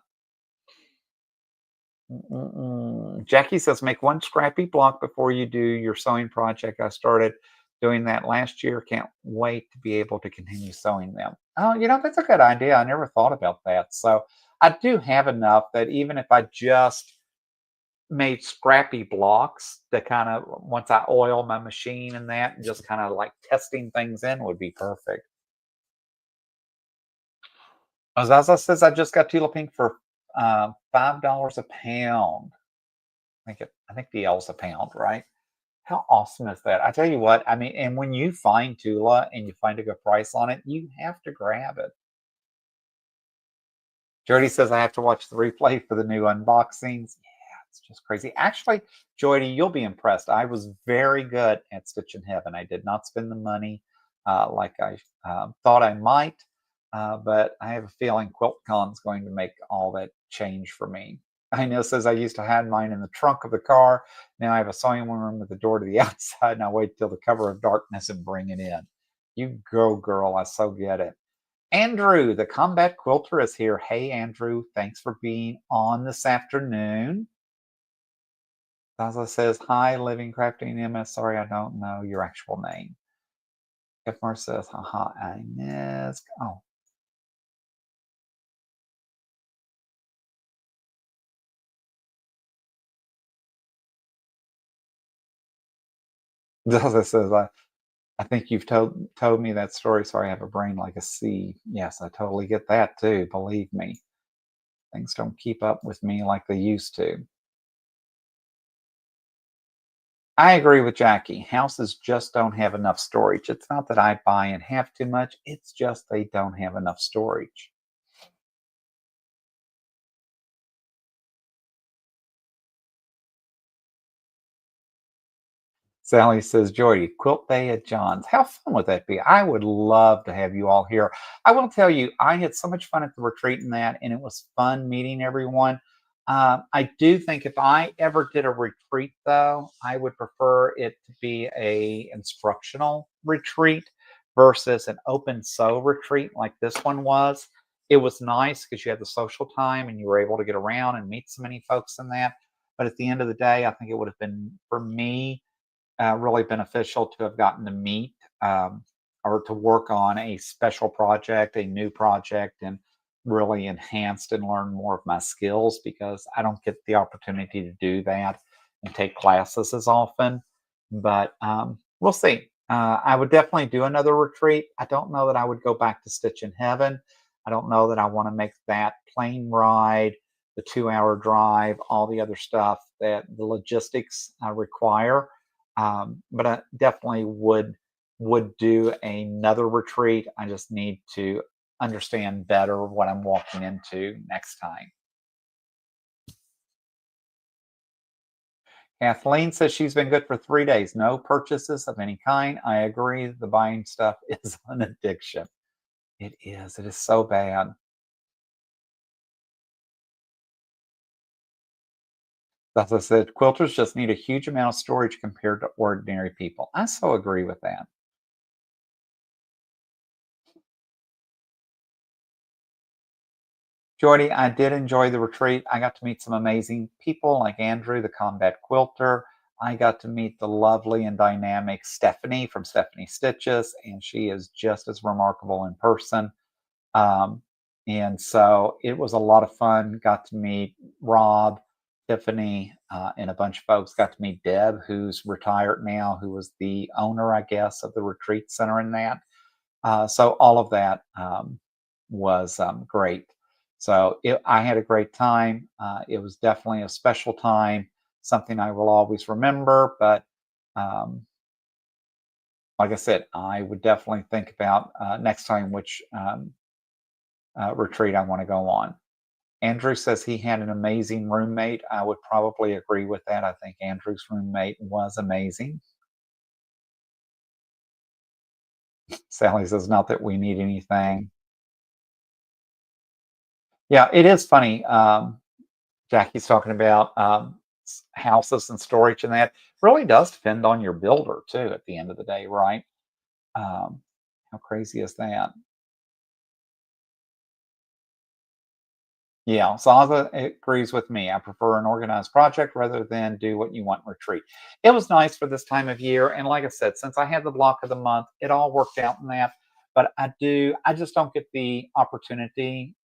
Jackie says, make 1 scrappy block before you do your sewing project. I started doing that last year. Can't wait to be able to continue sewing them. Oh, that's a good idea. I never thought about that. So I do have enough that even if I just made scrappy blocks to kind of once I oil my machine and that, and just kind of like testing things in would be perfect. Zaza says I just got Tula Pink for $5 a pound. I think the L's a pound, right? How awesome is that? I tell you what, I mean, and when you find Tula and you find a good price on it, you have to grab it. Jody says I have to watch the replay for the new unboxings. Yeah, it's just crazy. Actually, Jody, you'll be impressed. I was very good at Stitch in Heaven. I did not spend the money like I thought I might, but I have a feeling QuiltCon is going to make all that change for me. I know says I used to have mine in the trunk of the car. Now I have a sewing room with the door to the outside, and I wait till the cover of darkness and bring it in. You go, girl. I so get it. Andrew, the combat quilter, is here. Hey, Andrew, thanks for being on this afternoon. Zaza says, hi, Living Crafting MS. Sorry, I don't know your actual name. Efmar says, haha, Inez. Oh. Zaza says, I think you've told me that story. Sorry, I have a brain like a sea. Yes, I totally get that too. Believe me. Things don't keep up with me like they used to. I agree with Jackie. Houses just don't have enough storage. It's not that I buy and have too much, it's just they don't have enough storage. Sally says, Joy, quilt day at John's. How fun would that be? I would love to have you all here. I will tell you, I had so much fun at the retreat and that, and it was fun meeting everyone. I do think if I ever did a retreat, though, I would prefer it to be a instructional retreat versus an open sew retreat like this one was. It was nice because you had the social time and you were able to get around and meet so many folks in that. But at the end of the day, I think it would have been for me really beneficial to have gotten to meet or to work on a special project, a new project, and really enhanced and learn more of my skills because I don't get the opportunity to do that and take classes as often. But we'll see. I would definitely do another retreat. I don't know that I would go back to Stitch in Heaven. I don't know that I want to make that plane ride, the 2 hour drive, all the other stuff that the logistics require. But I definitely would do another retreat. I just need to understand better what I'm walking into next time. Kathleen says she's been good for 3 days. No purchases of any kind. I agree. The buying stuff is an addiction. It is. It is so bad. As I said, quilters just need a huge amount of storage compared to ordinary people. I so agree with that. Jordy, I did enjoy the retreat. I got to meet some amazing people like Andrew, the combat quilter. I got to meet the lovely and dynamic Stephanie from Stephanie Stitches, and she is just as remarkable in person. Um, and so it was a lot of fun. Got to meet Rob, Tiffany, and a bunch of folks. Got to meet Deb, who's retired now, who was the owner, I guess, of the retreat center in that. So all of that was great. So I had a great time. It was definitely a special time, something I will always remember. But um, like I said, I would definitely think about next time which retreat I want to go on. Andrew says he had an amazing roommate. I would probably agree with that. I think Andrew's roommate was amazing. Sally says, not that we need anything. Yeah, it is funny. Jackie's talking about houses and storage, and that really does depend on your builder too. At the end of the day, right? Um, how crazy is that? Yeah, Zaza agrees with me. I prefer an organized project rather than do what you want in retreat. It was nice for this time of year, and like I said, since I had the block of the month, it all worked out in that. But I just don't get the opportunity.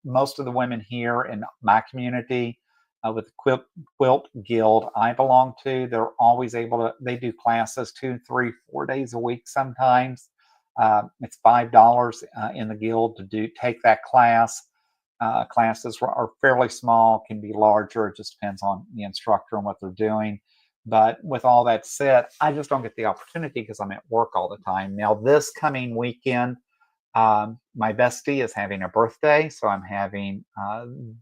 Most of the women here in my community, with the quilt guild I belong to, they're always able to, they do classes 2, 3, 4 days a week sometimes. It's $5 in the guild to take that class. Classes are fairly small, can be larger. It just depends on the instructor and what they're doing. But with all that said, I just don't get the opportunity because I'm at work all the time. Now, this coming weekend, my bestie is having a birthday, so I'm having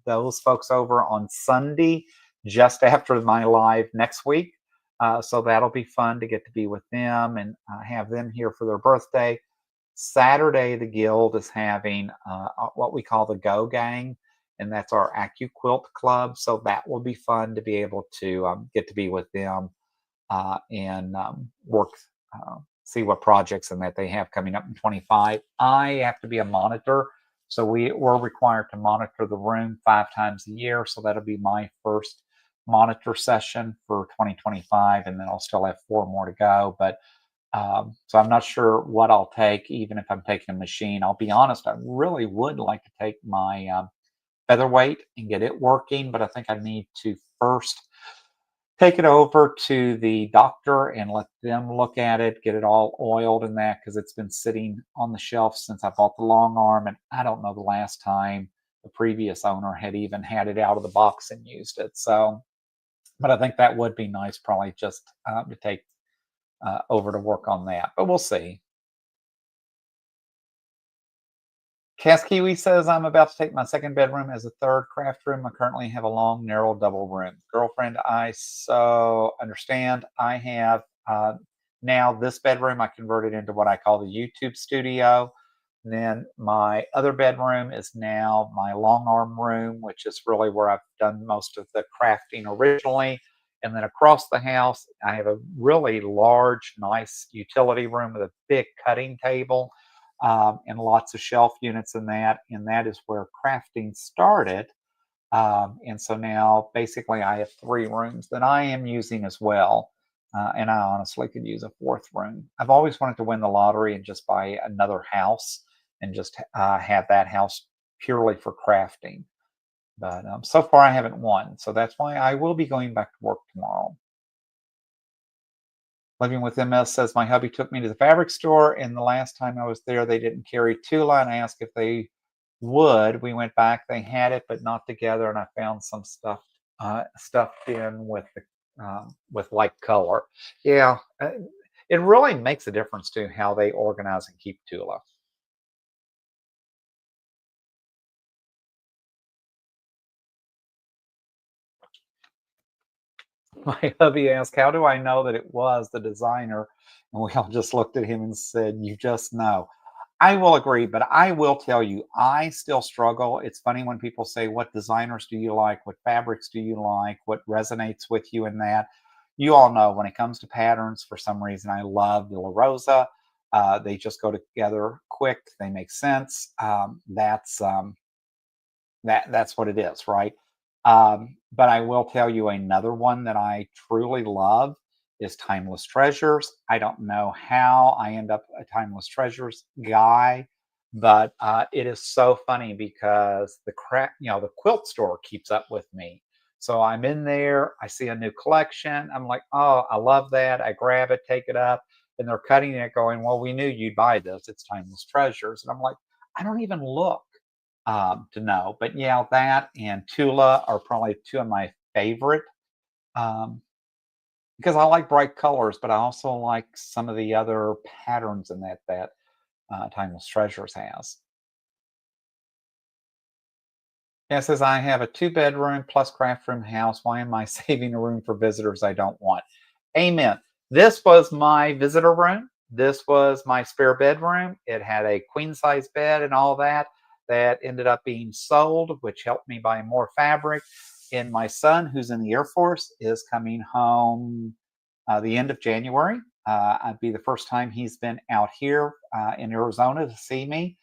those folks over on Sunday, just after my live next week. So that'll be fun to get to be with them and have them here for their birthday. Saturday, the guild is having what we call the Go Gang, and that's our AccuQuilt club. So that will be fun to be able to get to be with them and work, see what projects and that they have coming up in 25. I have to be a monitor, so we're required to monitor the room 5 times a year. So that'll be my first monitor session for 2025, and then I'll still have 4 more to go. But so I'm not sure what I'll take, even if I'm taking a machine. I'll be honest, I really would like to take my featherweight and get it working, but I think I need to first take it over to the doctor and let them look at it, get it all oiled and that, because it's been sitting on the shelf since I bought the long arm, and I don't know the last time the previous owner had even had it out of the box and used it. So, but I think that would be nice, probably just to take over to work on that, but we'll see. Cass Kiwi says, I'm about to take my second bedroom as a third craft room. I currently have a long, narrow double room. Girlfriend, I so understand. I have now this bedroom, I converted into what I call the YouTube studio. And then my other bedroom is now my long arm room, which is really where I've done most of the crafting originally. And then across the house, I have a really large, nice utility room with a big cutting table and lots of shelf units in that. And that is where crafting started. And so now basically I have 3 rooms that I am using as well. And I honestly could use a 4th room. I've always wanted to win the lottery and just buy another house and just have that house purely for crafting. But so far I haven't won. So that's why I will be going back to work tomorrow. Living with MS says, my hubby took me to the fabric store, and the last time I was there, they didn't carry Tula, and I asked if they would. We went back, they had it, but not together, and I found some stuff stuffed in with light color. Yeah, it really makes a difference to how they organize and keep Tula. My hubby asked, how do I know that it was the designer? And we all just looked at him and said, you just know. I will agree, but I will tell you, I still struggle. It's funny when people say, what designers do you like? What fabrics do you like? What resonates with you in that? You all know when it comes to patterns, for some reason, I love Villa Rosa. They just go together quick. They make sense. That's what it is, right? But I will tell you another one that I truly love is Timeless Treasures. I don't know how I end up a Timeless Treasures guy, but it is so funny because the quilt store keeps up with me. So I'm in there, I see a new collection. I'm like, oh, I love that. I grab it, take it up, and they're cutting it, going, well, we knew you'd buy this. It's Timeless Treasures. And I'm like, I don't even look to know. But yeah, that and Tula are probably 2 of my favorite um, because I like bright colors, but I also like some of the other patterns in that Timeless Treasures has. Yeah, it says I have a 2 bedroom plus craft room house. Why am I saving a room for visitors I don't want? Amen. This was my visitor room. This was my spare bedroom. It had a queen size bed and all that. That ended up being sold, which helped me buy more fabric. And my son, who's in the Air Force, is coming home the end of January. I'd be the first time he's been out here in Arizona to see me.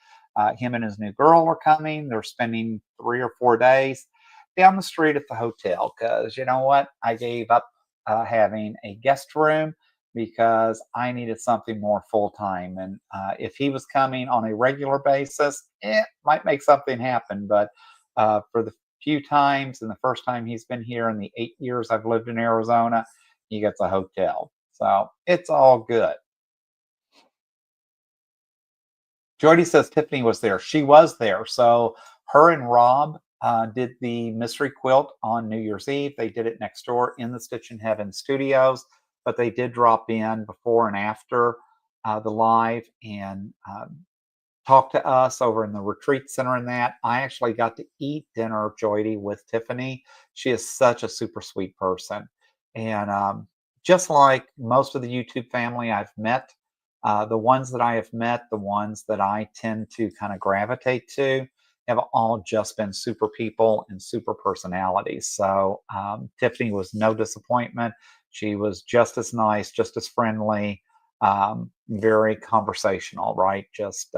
Him and his new girl are coming. They're spending 3 or 4 days down the street at the hotel because you know what? I gave up having a guest room. because I needed something more full time. And if he was coming on a regular basis, might make something happen. But for the few times and the first time he's been here in the 8 years I've lived in Arizona, he gets a hotel. So it's all good. Jody says Tiffany was there. She was there. So her and Rob did the mystery quilt on New Year's Eve. They did it next door in the Stitch in Heaven studios, but they did drop in before and after the live and talk to us over in the retreat center and that. I actually got to eat dinner, Jody, with Tiffany. She is such a super sweet person. And just like most of the YouTube family I've met, the ones that I have met, the ones that I tend to kind of gravitate to, have all just been super people and super personalities. So Tiffany was no disappointment. She was just as nice, just as friendly, very conversational, right? Just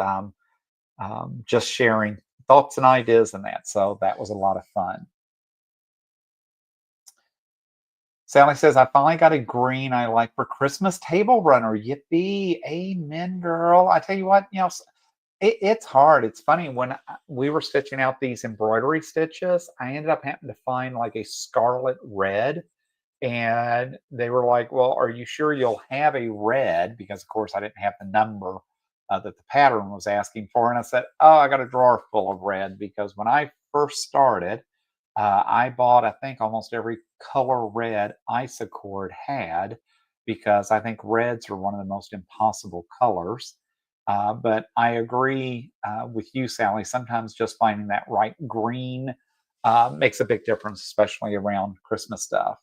sharing thoughts and ideas and that. So that was a lot of fun. Sally says, I finally got a green I like for Christmas table runner. Yippee. Amen, girl. I tell you what, it's hard. It's funny. When we were stitching out these embroidery stitches, I ended up having to find like a scarlet red. And they were like, well, are you sure you'll have a red? Because, of course, I didn't have the number that the pattern was asking for. And I said, oh, I got a drawer full of red. Because when I first started, I bought, I think, almost every color red Isacord had, because I think reds are one of the most impossible colors. But I agree with you, Sally. Sometimes just finding that right green makes a big difference, especially around Christmas stuff.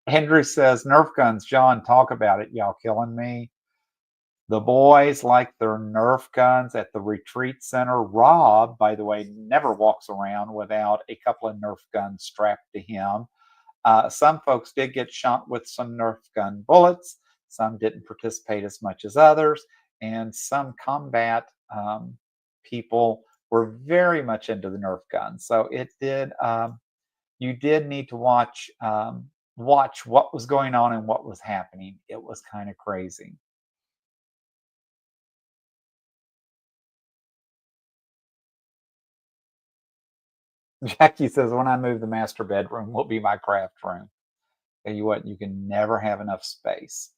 Andrew says, Nerf guns, John, talk about it. Y'all killing me. The boys like their Nerf guns at the retreat center. Rob, by the way, never walks around without a couple of Nerf guns strapped to him. Some folks did get shot with some Nerf gun bullets. Some didn't participate as much as others. And some combat people were very much into the Nerf guns. So it did, you did need to watch what was going on and what was happening. It was kind of crazy. Jackie says, when I move, the master bedroom will be my craft room. Tell you what, you can never have enough space.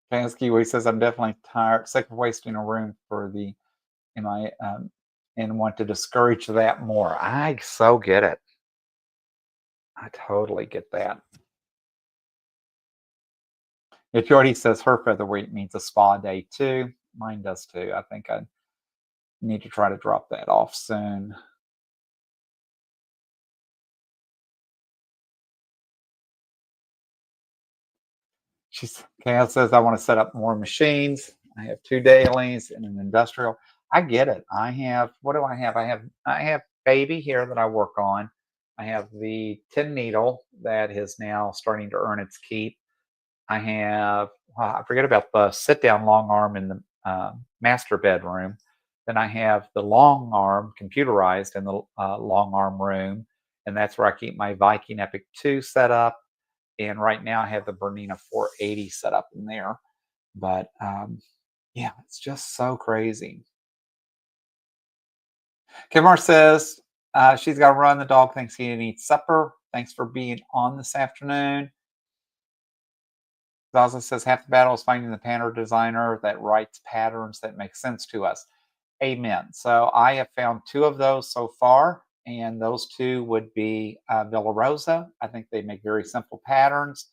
Pansky says, I'm definitely tired, sick of wasting a room for the, am I, and want to discourage that more. I so get it. I totally get that. If Jordy says her featherweight means a spa day too, mine does too. I think I need to try to drop that off soon. Kale says, I want to set up more machines. I have 2 dailies and an industrial. I get it. I have, what do I have? I have baby here that I work on. I have the tin needle that is now starting to earn its keep. I have, I forget about the sit down long arm in the master bedroom. Then I have the long arm computerized in the long arm room. And that's where I keep my Viking Epic 2 set up. And right now I have the Bernina 480 set up in there. But yeah, it's just so crazy. Kimar says she's got to run. The dog thinks he needs supper. Thanks for being on this afternoon. Zaza says half the battle is finding the pattern designer that writes patterns that make sense to us. Amen. So I have found 2 of those so far, and those 2 would be Villa Rosa. I think they make very simple patterns,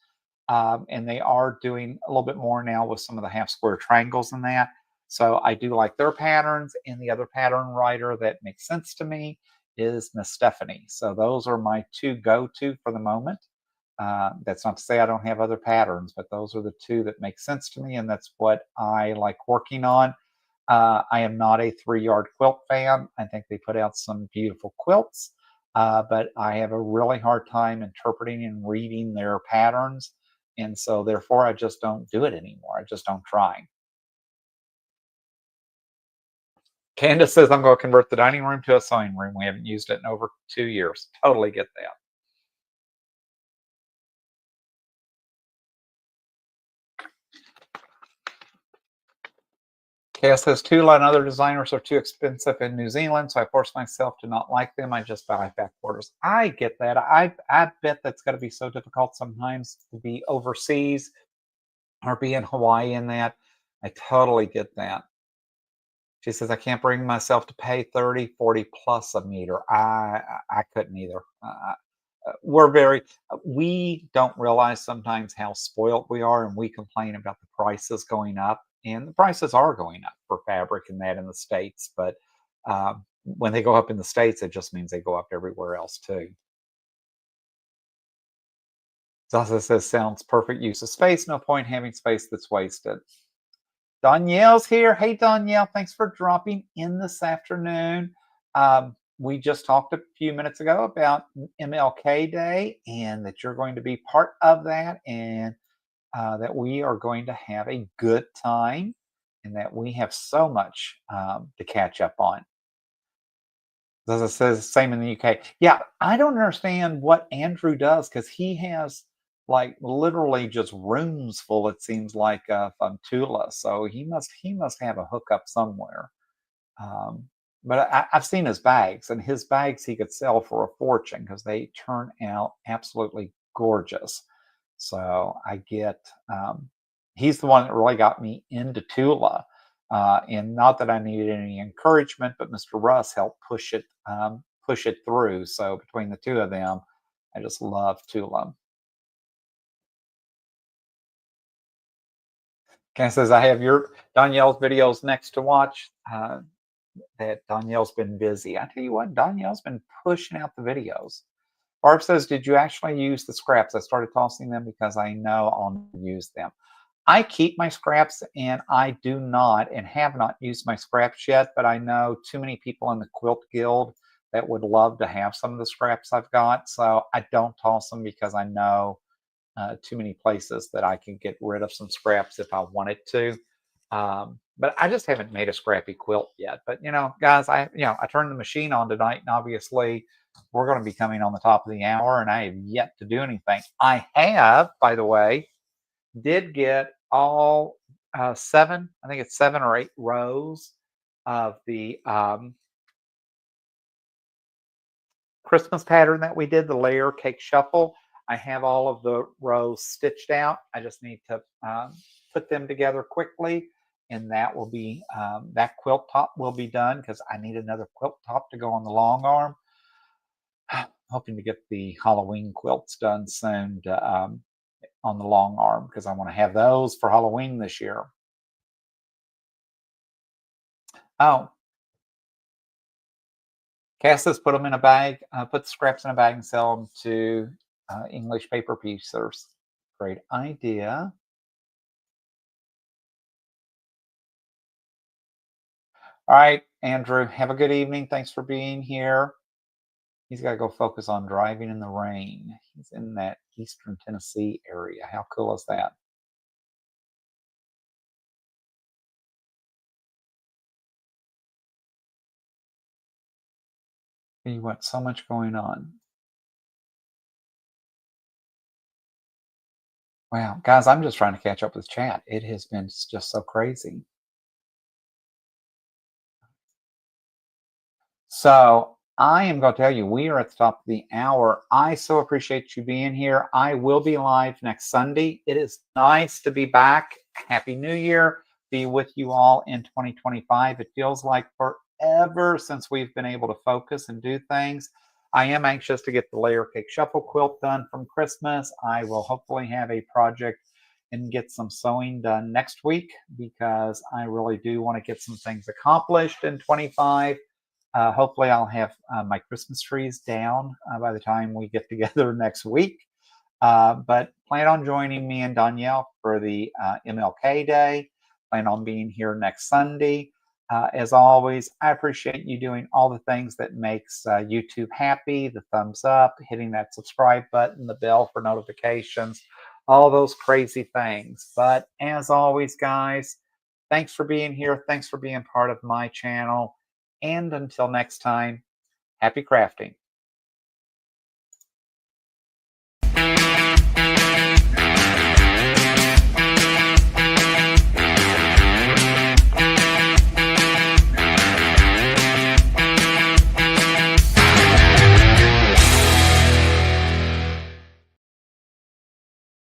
and they are doing a little bit more now with some of the half square triangles in that. So I do like their patterns, and the other pattern writer that makes sense to me is Miss Stephanie. So those are my 2 go-to for the moment. That's not to say I don't have other patterns, but those are the 2 that make sense to me, and that's what I like working on. I am not a 3-yard quilt fan. I think they put out some beautiful quilts, but I have a really hard time interpreting and reading their patterns. And so therefore, I just don't do it anymore. I just don't try. Candace says, I'm going to convert the dining room to a sewing room. We haven't used it in over 2 years. Totally get that. Cass says, Tula and other designers are too expensive in New Zealand, so I force myself to not like them. I just buy back orders. I get that. I bet that's got to be so difficult sometimes to be overseas or be in Hawaii in that. I totally get that. She says, I can't bring myself to pay 30, 40 plus a meter. I couldn't either. We don't realize sometimes how spoiled we are, and we complain about the prices going up, and the prices are going up for fabric and that in the States. But when they go up in the States, it just means they go up everywhere else too. Zaza says, sounds perfect use of space. No point having space that's wasted. Danielle's here. Hey, Danielle, thanks for dropping in this afternoon. We just talked a few minutes ago about MLK Day and that you're going to be part of that, and that we are going to have a good time, and that we have so much to catch up on. As it says, same in the UK. Yeah, I don't understand what Andrew does, because he has like literally just rooms full, it seems like, of Tula. So he must have a hookup somewhere. But I've seen his bags, and his bags he could sell for a fortune because they turn out absolutely gorgeous. So I get, he's the one that really got me into Tula. And not that I needed any encouragement, but Mr. Russ helped push it through. So between the two of them, I just love Tula. Ken says, I have your Danielle's videos next to watch. That Danielle's been busy. I tell you what, Danielle's been pushing out the videos. Barb says, did you actually use the scraps? I started tossing them because I know I'll use them. I keep my scraps, and I do not and have not used my scraps yet, but I know too many people in the quilt guild that would love to have some of the scraps I've got. So I don't toss them because I know too many places that I can get rid of some scraps if I wanted to. But I just haven't made a scrappy quilt yet. But guys, I turned the machine on tonight, and obviously we're going to be coming on the top of the hour, and I have yet to do anything. I have, by the way, did get all seven, I think it's 7 or 8 rows of the Christmas pattern that we did, the layer cake shuffle. I have all of the rows stitched out. I just need to put them together quickly, and that will be that quilt top will be done, because I need another quilt top to go on the long arm. Hoping to get the Halloween quilts done soon on the long arm, because I want to have those for Halloween this year. Oh, Cass says, put them in a bag, put the scraps in a bag and sell them to English paper piecers. Great idea. All right, Andrew, have a good evening. Thanks for being here. He's got to go focus on driving in the rain. He's in that Eastern Tennessee area. How cool is that? You got so much going on. Wow, guys, I'm just trying to catch up with chat. It has been just so crazy. So I am going to tell you, we are at the top of the hour. I so appreciate you being here. I will be live next Sunday. It is nice to be back. Happy New Year. Be with you all in 2025. It feels like forever since we've been able to focus and do things. I am anxious to get the layer cake shuffle quilt done from Christmas. I will hopefully have a project and get some sewing done next week, because I really do want to get some things accomplished in 25. Hopefully I'll have my Christmas trees down by the time we get together next week. But plan on joining me and Danielle for the MLK Day. Plan on being here next Sunday. As always, I appreciate you doing all the things that makes YouTube happy, the thumbs up, hitting that subscribe button, the bell for notifications, all those crazy things. But as always, guys, thanks for being here. Thanks for being part of my channel. And until next time, happy crafting.